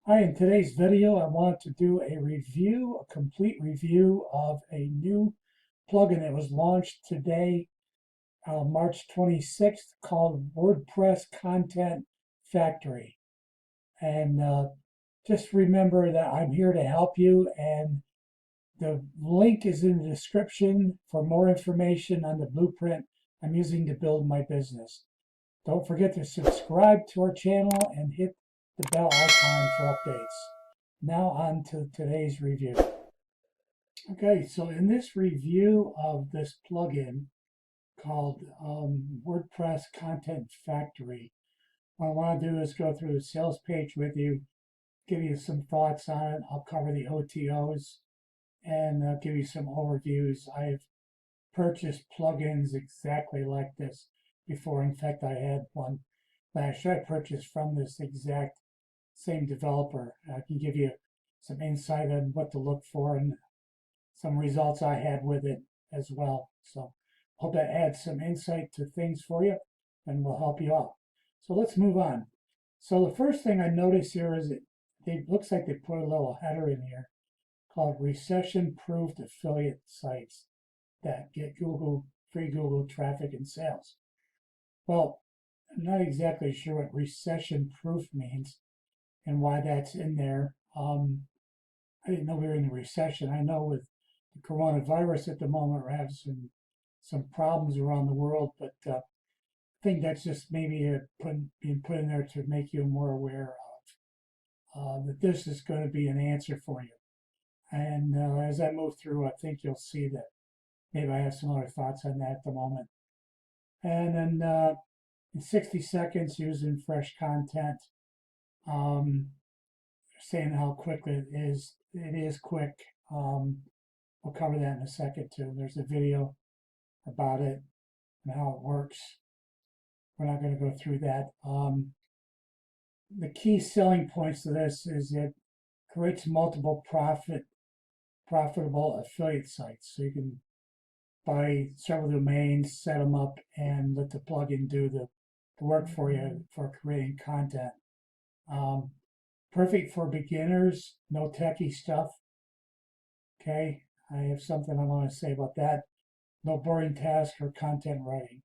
Hi, in today's video, I want to do a complete review of a new plugin that was launched today, March 26th, called WordPress Content Factory. And just remember that I'm here to help you, and the link is in the description for more information on the blueprint I'm using to build my business. Don't forget to subscribe to our channel and hit the bell icon for updates. Now on to today's review. Okay, so in this review of this plugin called WordPress Content Factory, what I want to do is go through the sales page with you, give you some thoughts on it. I'll cover the OTOs and give you some overviews. I've purchased plugins exactly like this before. In fact, I had one last year I purchased from this exact same developer. I can give you some insight on what to look for and some results I had with it as well. So hope that adds some insight to things for you and will help you out. So let's move on. So the first thing I notice here is it looks like they put a little header in here called recession-proofed affiliate sites that get free Google traffic and sales. Well, I'm not exactly sure what recession-proof means and why that's in there. I didn't know we were in a recession. I know with the coronavirus at the moment, we're having some problems around the world, but I think that's just maybe being put in there to make you more aware of that this is going to be an answer for you. And as I move through, I think you'll see that maybe I have some other thoughts on that at the moment. And then in 60 seconds, using fresh content, saying how quick it is. It is quick. We'll cover that in a second too. There's a video about it and how it works. We're not going to go through that. The key selling points to this is it creates multiple profitable affiliate sites. So you can buy several domains, set them up, and let the plugin do the work for you for creating content. Perfect for beginners, no techie stuff. Okay, I have something I want to say about that. No boring task or content writing.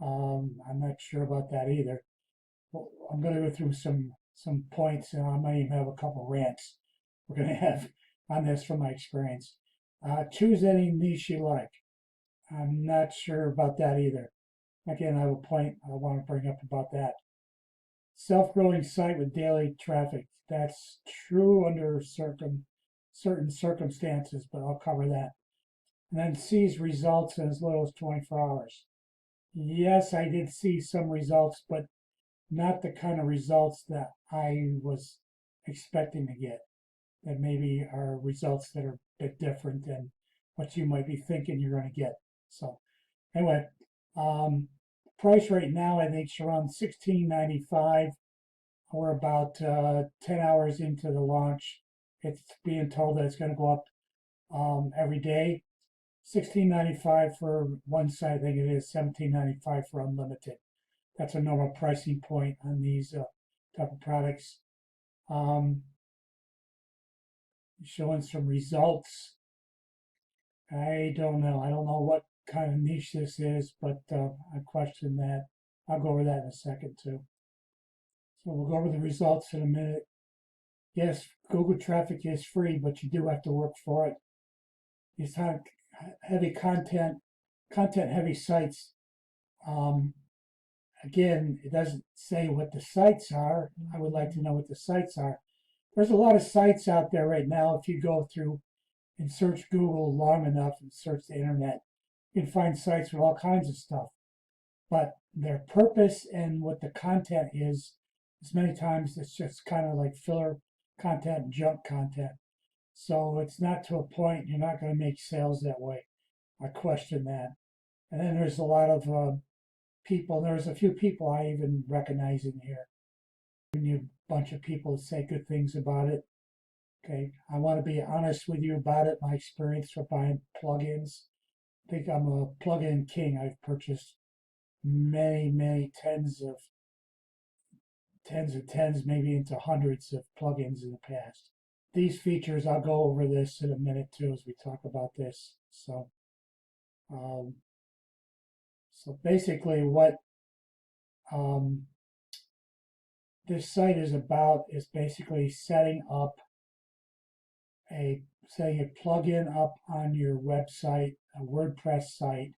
I'm not sure about that either. Well, I'm going to go through some points, and I might even have a couple rants we're going to have on this from my experience. Choose any niche you like. I'm not sure about that either. Again, I have a point I want to bring up about that. Self-growing site with daily traffic. That's true under certain circumstances, but I'll cover that. And then sees results in as little as 24 hours. Yes, I did see some results, but not the kind of results that I was expecting to get. That maybe are results that are a bit different than what you might be thinking you're going to get. So anyway, price right now I think is around $16.95. We're about 10 hours into the launch. It's being told that it's going to go up every day. $16.95 for one site, I think it is $17.95 for unlimited. That's a normal pricing point on these type of products. Showing some results. I don't know. I don't know what kind of niche this is, but I question that. I'll go over that in a second too. So we'll go over the results in a minute. Yes, Google traffic is free, but you do have to work for it. These heavy content heavy sites. Again, it doesn't say what the sites are. I would like to know what the sites are. There's a lot of sites out there right now. If you go through and search Google long enough and search the internet, you can find sites with all kinds of stuff. But their purpose and what the content is many times it's just kind of like filler content and junk content. So it's not to a point, you're not going to make sales that way. I question that. And then there's a lot of people, there's a few people I even recognize in here. A bunch of people say good things about it. Okay, I want to be honest with you about it. My experience for buying plugins. I think I'm a plugin king. I've purchased many tens of tens, maybe into hundreds of plugins in the past. These features, I'll go over this in a minute too as we talk about this. Um, so basically what um, this site is about is basically setting a plugin up on your website, a WordPress site,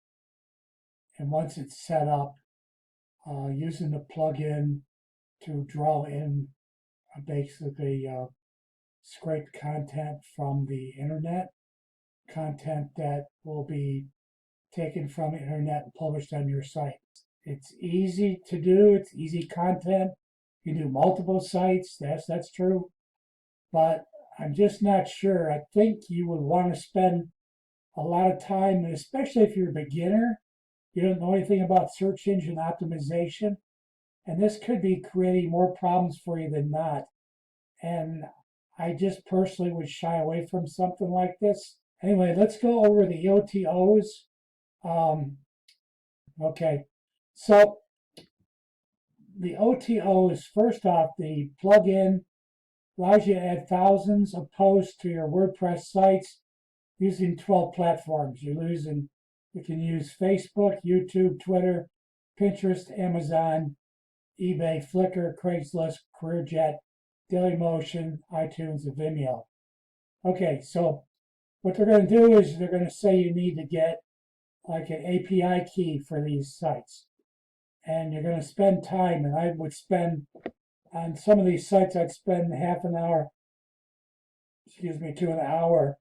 and once it's set up, using the plugin to draw in basically scraped content from the internet, content that will be taken from the internet and published on your site. It's easy to do. It's easy content. You can do multiple sites. That's true. But I'm just not sure. I think you would want to spend a lot of time, and especially if you're a beginner, you don't know anything about search engine optimization, and this could be creating more problems for you than not. And I just personally would shy away from something like this. Anyway, let's go over the OTOs. Okay, so the OTO is first off, the plugin allows you to add thousands of posts to your WordPress sites using 12 platforms. You can use Facebook, YouTube, Twitter, Pinterest, Amazon, eBay, Flickr, Craigslist, CareerJet, Dailymotion, iTunes, and Vimeo. Okay, so what they're going to do is they're going to say you need to get like an API key for these sites. And you're going to spend time, and I would spend, on some of these sites, I'd spend half an hour, to an hour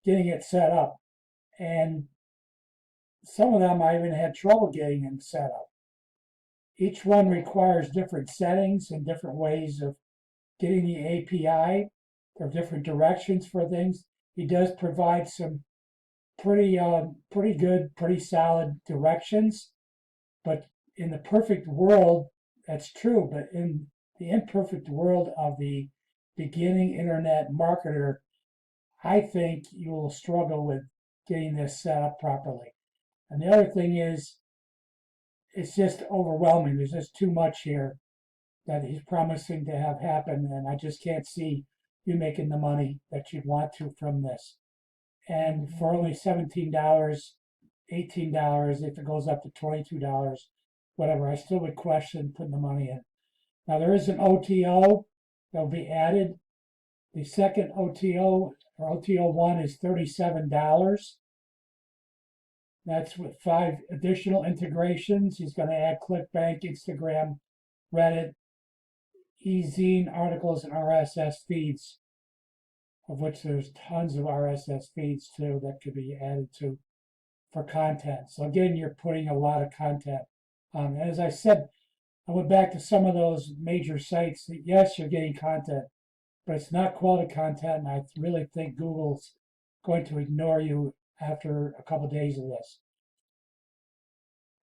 getting it set up. And some of them I even had trouble getting them set up. Each one requires different settings and different ways of getting the API. There are different directions for things. He does provide some pretty good, pretty solid directions. But in the perfect world, that's true. But in the imperfect world of the beginning internet marketer, I think you will struggle with getting this set up properly. And the other thing is, it's just overwhelming. There's just too much here that he's promising to have happen, and I just can't see you making the money that you'd want to from this. And for only $17, $18, if it goes up to $22, whatever, I still would question putting the money in. Now there is an OTO that will be added. The second OTO, or OTO1, is $37. That's with 5 additional integrations. He's going to add ClickBank, Instagram, Reddit, e-zine articles, and RSS feeds, of which there's tons of RSS feeds too that could be added to for content. So again, you're putting a lot of content on. As I said, I went back to some of those major sites that, yes, you're getting content, but it's not quality content, and I really think Google's going to ignore you after a couple of days of this.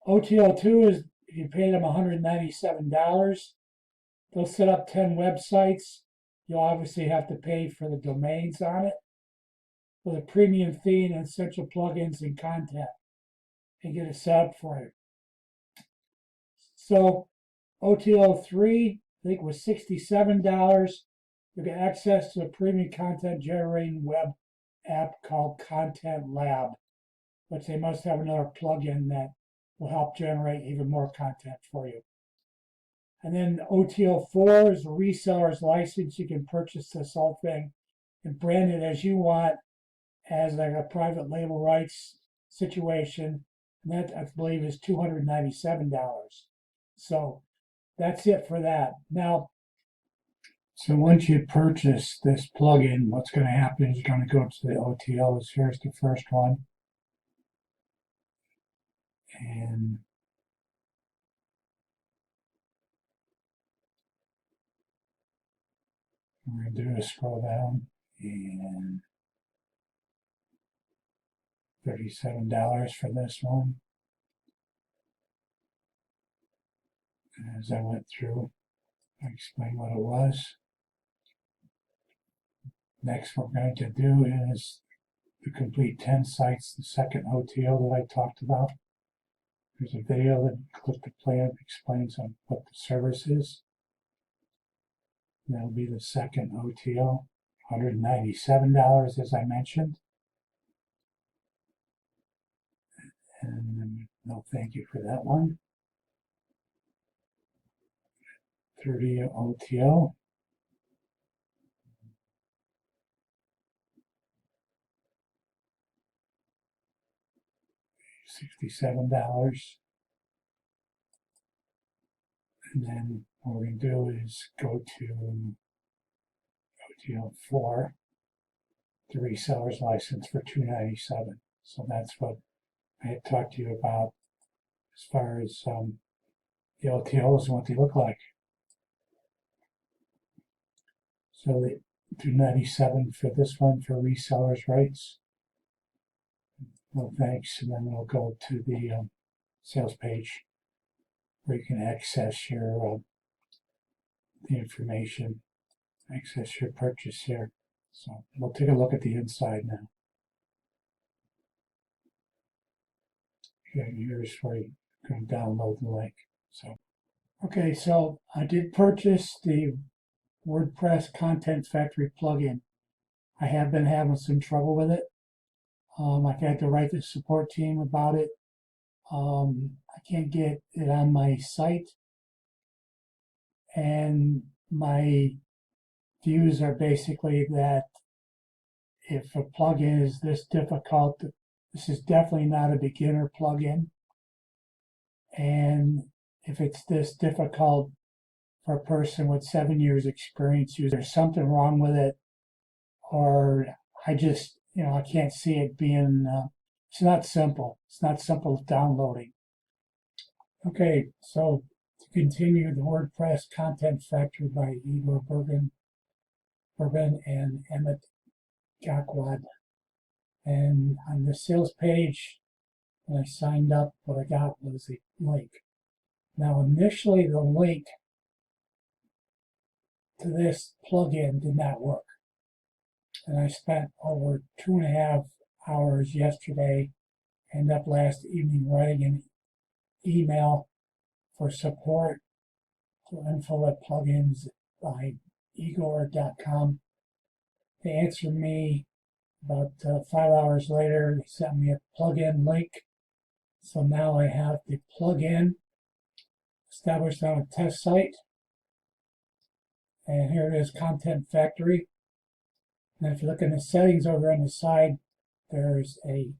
OTO2 is, if you pay them $197, they'll set up 10 websites. You'll obviously have to pay for the domains on it, with a premium fee and essential plugins and content, and get it set up for you. So OTO3, I think, was $67. You get access to a premium content generating web app called Content Lab, which they must have another plugin that will help generate even more content for you. And then OTO4 is a reseller's license. You can purchase this whole thing and brand it as you want, as like a private label rights situation. And that, I believe, is $297. So that's it for that. Now, so once you purchase this plugin, what's going to happen is you're going to go to the OTOs. Here's the first one. And we're going to do is scroll down, and $37 for this one. And as I went through, I explained what it was. Next, what we're going to do is to complete 10 sites, the second OTO that I talked about. There's a video that click to play that explains on what the service is. That'll be the second OTO, $197 as I mentioned. And no thank you for that one. 30 OTO. $67. And then what we're going to do is go to OTO 4, the reseller's license for $297. So that's what I had talked to you about as far as the OTOs and what they look like. So the $297 for this one for resellers' rights. No thanks. And then we'll go to the sales page where you can access your the information, access your purchase here. So we'll take a look at the inside now. Here's where you can download the link. So, okay, so I did purchase the WordPress Content Factory plugin. I have been having some trouble with it. I've had to write the support team about it. I can't get it on my site. And my views are basically that if a plugin is this difficult, this is definitely not a beginner plugin. And if it's this difficult for a person with 7 years experience, there's something wrong with it, or I just, I can't see it being, it's not simple. It's not simple downloading. Okay, so to continue, the WordPress Content Factory by Igor Berben and Emmett Gackwad. And on the sales page, when I signed up, what I got was a link. Now, initially, the link to this plugin did not work. And I spent over 2.5 hours yesterday and up last evening writing an email for support to info@plugins by igor.com. They answered me about 5 hours later. They sent me a plugin link. So now I have the plugin established on a test site. And here it is, Content Factory. And if you look in the settings over on the side, there's a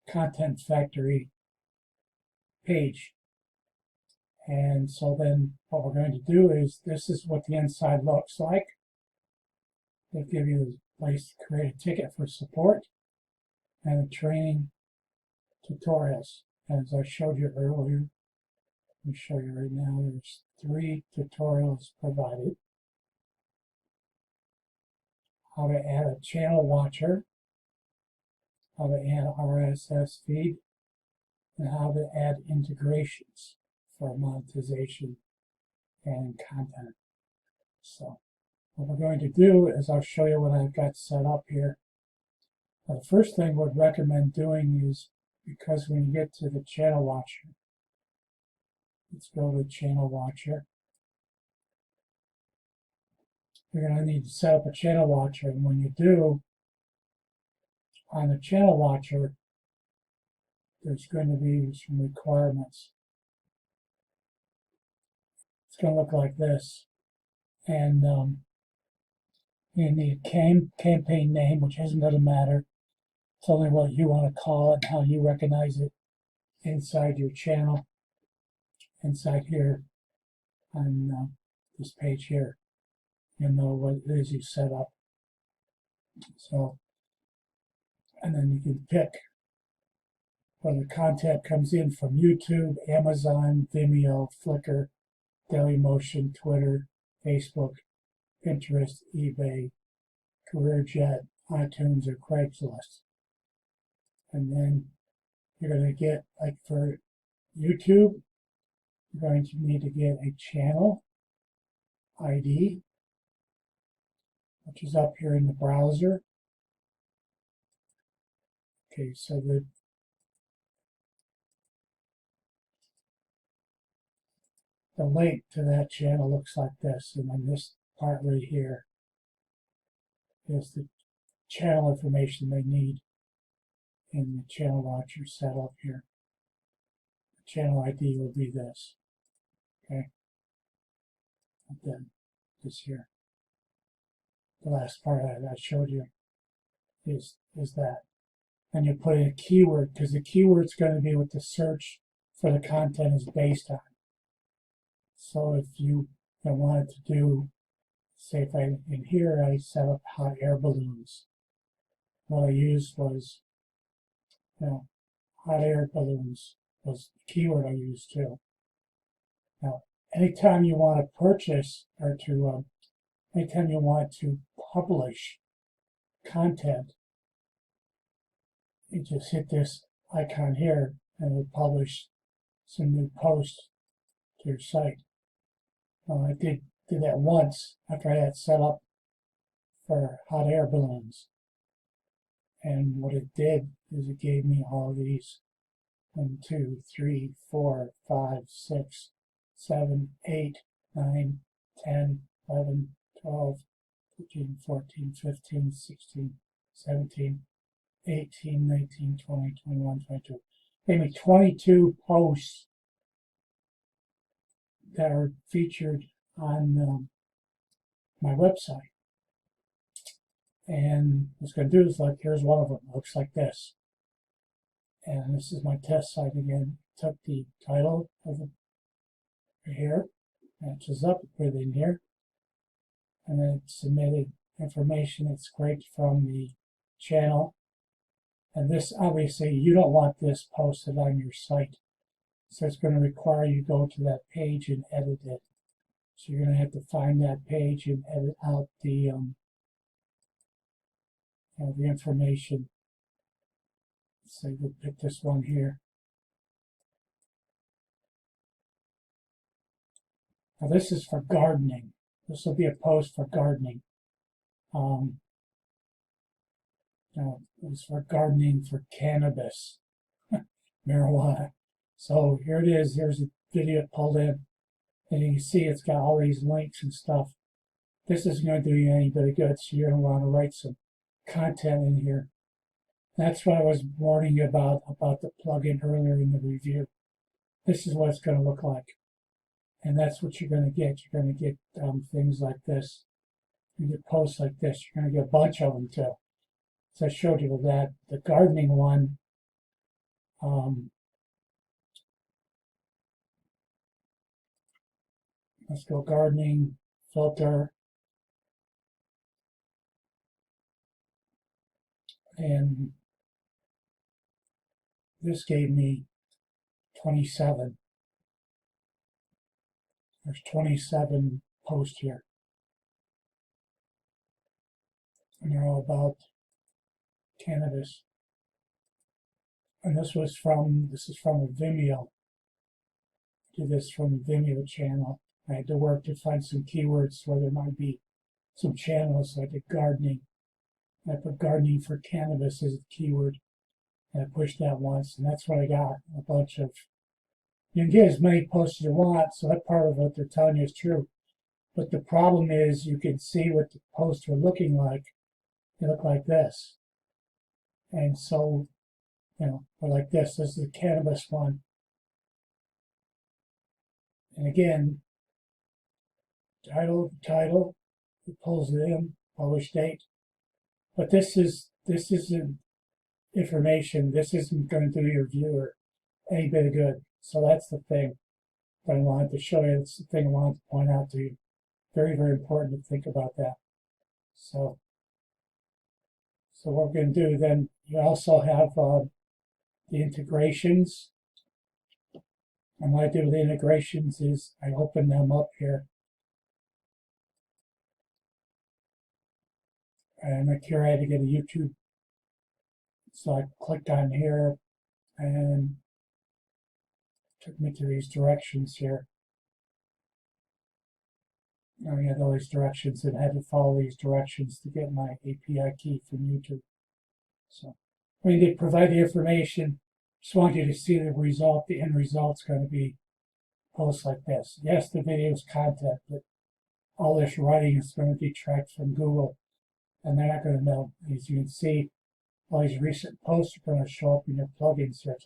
Content Factory page. And so then what we're going to do is, this is what the inside looks like. They give you a place to create a ticket for support and a training tutorials. And as I showed you earlier, let me show you right now, there's 3 tutorials provided. How to add a channel watcher, how to add RSS feed, and how to add integrations for monetization and content. So what we're going to do is I'll show you what I've got set up here. Now, the first thing we'd recommend doing is, because when you get to the channel watcher, let's go to channel watcher. You're going to need to set up a channel watcher, and when you do, on the channel watcher, there's going to be some requirements. It's going to look like this. And you need a campaign name, which isn't going to matter. It's only what you want to call it and how you recognize it inside your channel, inside here on this page here. You know what it is you set up. So, and then you can pick whether content comes in from YouTube, Amazon, Vimeo, Flickr, Dailymotion, Twitter, Facebook, Pinterest, eBay, CareerJet, iTunes, or Craigslist. And then you're going to get, like for YouTube, you're going to need to get a channel ID, which is up here in the browser. Okay, so the link to that channel looks like this, and then this part right here is the channel information they need in the channel launcher setup here. The channel ID will be this. Okay. And then this here. The last part I showed you is that. And you put in a keyword because the keyword is going to be what the search for the content is based on. So if you wanted to do, say if I, in here I set up hot air balloons. What I used was, hot air balloons was the keyword I used too. Now, anytime you want to purchase or to, anytime you want to publish content, you just hit this icon here and it will publish some new posts to your site. I did that once after I had set up for hot air balloons. And what it did is it gave me all these 1, 2, 3, 4, 5, 6, 7, 8, 9, 10, 11, 12, 13, 14, 15, 16, 17, 18, 19, 20, 21, 22. Gave me 22 posts that are featured on my website. And what it's going to do is, like, here's one of them. It looks like this. And this is my test site again. Took the title of it right here, matches up, put it in here, and then it submitted information that's scraped from the channel. And this, obviously, you don't want this posted on your site. So it's going to require you go to that page and edit it. So you're going to have to find that page and edit out the the information. So we'll pick this one here. Now this is for gardening. This will be a post for gardening. It was for gardening for cannabis, marijuana. So here it is. Here's a video pulled in. And you can see it's got all these links and stuff. This isn't going to do you any bit of good, so you're going to want to write some content in here. That's what I was warning you about the plugin earlier in the review. This is what it's going to look like. And that's what you're going to get. You're going to get things like this. You get posts like this. You're going to get a bunch of them too. So I showed you that. The gardening one, let's go gardening, filter. And this gave me 27. There's 27 posts here. And they're all about cannabis. And this is from a Vimeo. I did this from a Vimeo channel. I had to work to find some keywords where there might be some channels like a gardening. I put gardening for cannabis as a keyword. And I pushed that once, and that's what I got. A bunch of, you can get as many posts as you want, so that part of what they're telling you is true. But the problem is you can see what the posts are looking like. They look like this. And so, or like this. This is the cannabis one. And again, title, it pulls it in, publish date. But this isn't information. This isn't going to do your viewer any bit of good. So that's the thing that I wanted to show you. It's the thing I wanted to point out to you. Very, very important to think about that. So what we're going to do then, you also have the integrations. And what I do with the integrations is I open them up here. And like here I had to get a YouTube. So I clicked on here and it took me to these directions here. I had all these directions and had to follow these directions to get my API key from YouTube. So when they provide the information, just want you to see the result. The end result's going to be posts like this. Yes, the video is content, but all this writing is going to be tracked from Google, and they're not going to know. As you can see, all these recent posts are going to show up in your plugin search.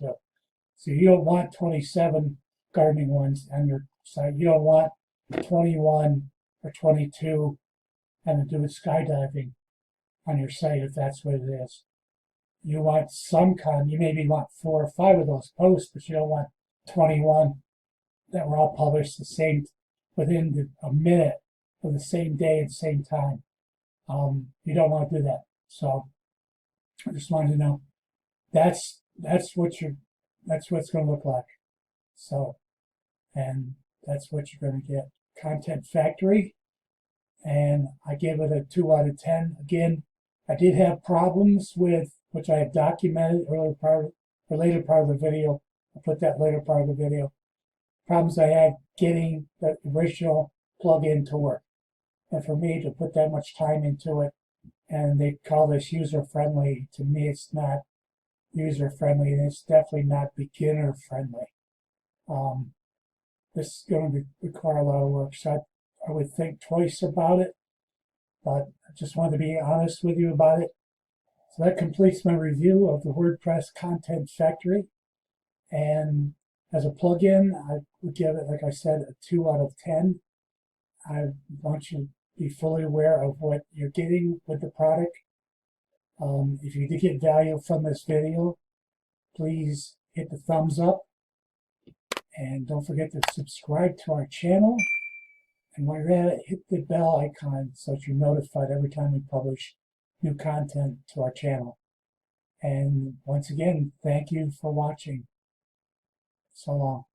So you don't want 27 gardening ones on your site. You don't want 21 or 22 and to do with skydiving on your site if that's what it is. You want some kind, you maybe want 4 or 5 of those posts, but you don't want 21 that were all published the same within a minute of the same day and same time. You don't want to do that. So I just wanted to know that's what that's what it's going to look like. So, and that's what you're going to get. Content Factory, and I gave it a 2 out of 10. Again, I did have problems with, which I had documented later part of the video. I'll put that later part of the video. Problems I had getting the original plugin to work. And for me to put that much time into it, and they call this user-friendly, to me it's not user-friendly, and it's definitely not beginner-friendly. This is going to require a lot of work, so I would think twice about it, but I just wanted to be honest with you about it. So that completes my review of the WordPress Content Factory. And as a plugin, I would give it, like I said, a 2 out of 10. I want you to be fully aware of what you're getting with the product. If you did get value from this video, please hit the thumbs up. And don't forget to subscribe to our channel. And while you're at it, hit the bell icon so that you're notified every time we publish new content to our channel. And once again, thank you for watching. So long.